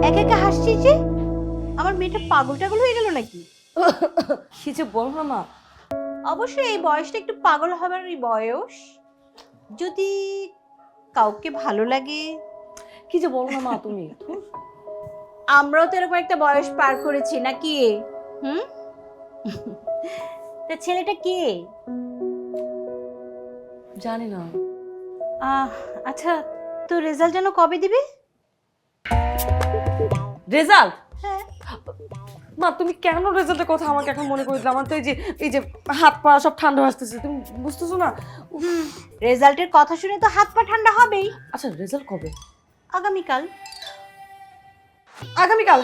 একা একা হাসছিস যে? আমার মেয়েটা পাগল টাগল হয়ে গেল নাকি? কিছু বল না মা। অবশ্যই এই বয়সটা একটু পাগল হবারই বয়স। যদি কাউকে ভালো লাগে, কি যে বল না মা তুমি। আমরাও তো এরকম একটা বয়স পার করেছি নাকি? হুম। তা ছেলেটা কে? জানি না। আচ্ছা, তো রেজাল্ট যেন কবে দিবে? রেজাল্ট? হ্যাঁ। মা তুমি কেন রেজাল্টের কথা আমাকে এখন মনে করে দিলে? আমার তো এই যে হাত পা সব ঠান্ডা আসতেছে, তুমি বুঝতেছো না? রেজাল্টের কথা শুনে তো হাত পা ঠান্ডা হবেই। আচ্ছা রেজাল্ট কবে? আগামীকাল। আগামীকাল?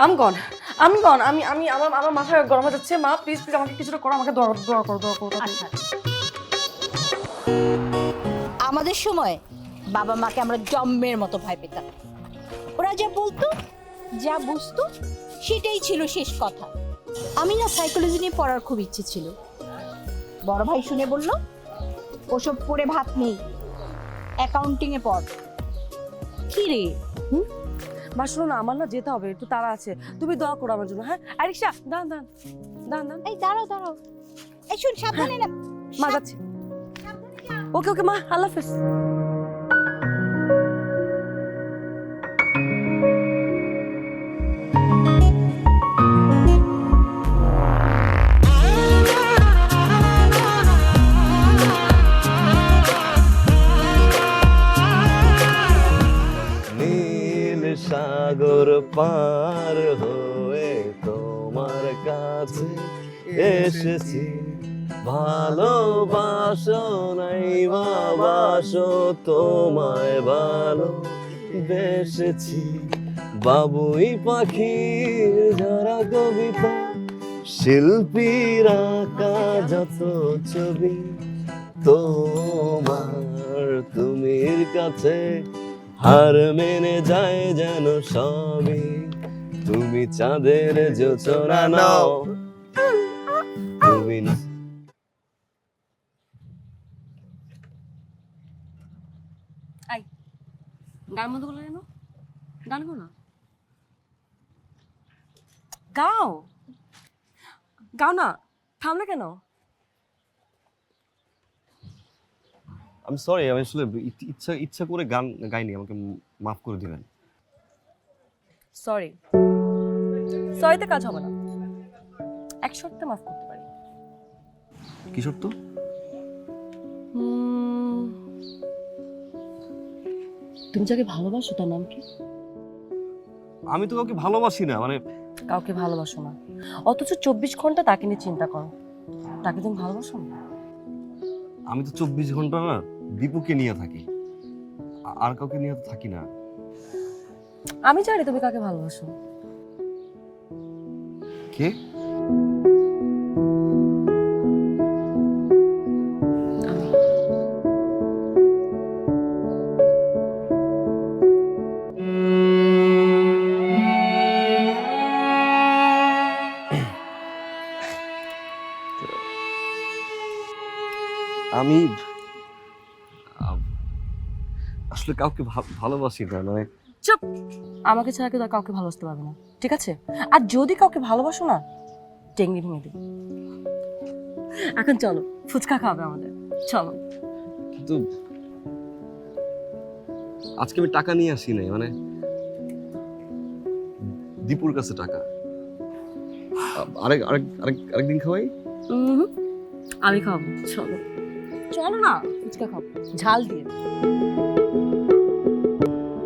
আমি গন আমি আমার মাথায় গরম হয়ে যাচ্ছে। মা প্লিজ প্লিজ আমাকে কিছুটা করো, আমাকে দোয়া করো। আচ্ছা। আমাদের সময় বাবা মাকে আমরা জম্মের মতো ভয় পেতাম। ওরা যা বলতো, যা বুঝতো, সেটাই ছিল শেষ কথা। আমি না সাইকোলজি নিয়ে পড়ার খুব ইচ্ছে ছিল। বড় ভাই শুনে বলল, ওসব পড়ে ভাত নেই, অ্যাকাউন্টিং এ পড়। কি রে? মা শোনো না, আমার না যেতে হবে, একটু তাড়া আছে, তুমি দোয়া করো আমার জন্য। হ্যাঁ আরিশা দান। এই দাঁড়াও। এই শুন, সাবধানে না। মা যাচ্ছি। ওকে মা, আল্লাহ হাফেজ। নীল সাগর পার হয়ে তোমার কাছে এসেছি, ভালোবাসো নাই বাবাসো তোমায় ভালো বেসেছি। বাবুই পাখির যারা কবিতা, শিল্পীর আঁকা যত ছবি, তোমার তুমির কাছে হার মেনে যায় যেন সবই। তুমি চাঁদের জোছনা নাও, তুমি গান বন্ধ করলে কেন? গান করো না, গাও না, থামলে কেন? আমি সরি, আমি আসলে ইচ্ছা করে গান গাইনি, আমাকে মাফ করে দিবেন। সরিতে কাজ হবে না, এক শর্তে মাফ করতে পারি। কি শর্ত? তুমি যাকে ভালোবাসো তার নাম কি? আমি তো কাউকে ভালোবাসি না, মানে কাউকে ভালোবাসো না, অথচ 24 ঘন্টা তাকে নিয়ে চিন্তা করো। তাকে তুমি ভালোবাসো না? আমি তো 24 ঘন্টা না দীপুকে নিয়ে থাকি, আর কাউকে নিয়ে তো থাকি না। আমি জানি তুমি কাকে ভালোবাসো। কে? আমি। আমি আসলে কাউকে ভালোবাসি না, মানে চুপ! আমাকে ছাড়া কেউ আর কাউকে ভালোবাসতে পারবে না, ঠিক আছে? আর যদি কাউকে ভালোবাসো না, টেঙ্গি ভেঙে দিই। এখন চলো, ফুচকা খাবে আমাদের, চলো। কিন্তু আজকে আমি টাকা নিয়ে আসি নাই, মানে দীপুর কাছে টাকা। আরেকদিন খাওয়াই। আমি খাবো, চলো না, ফুচকা খাবো ঝাল দিয়ে।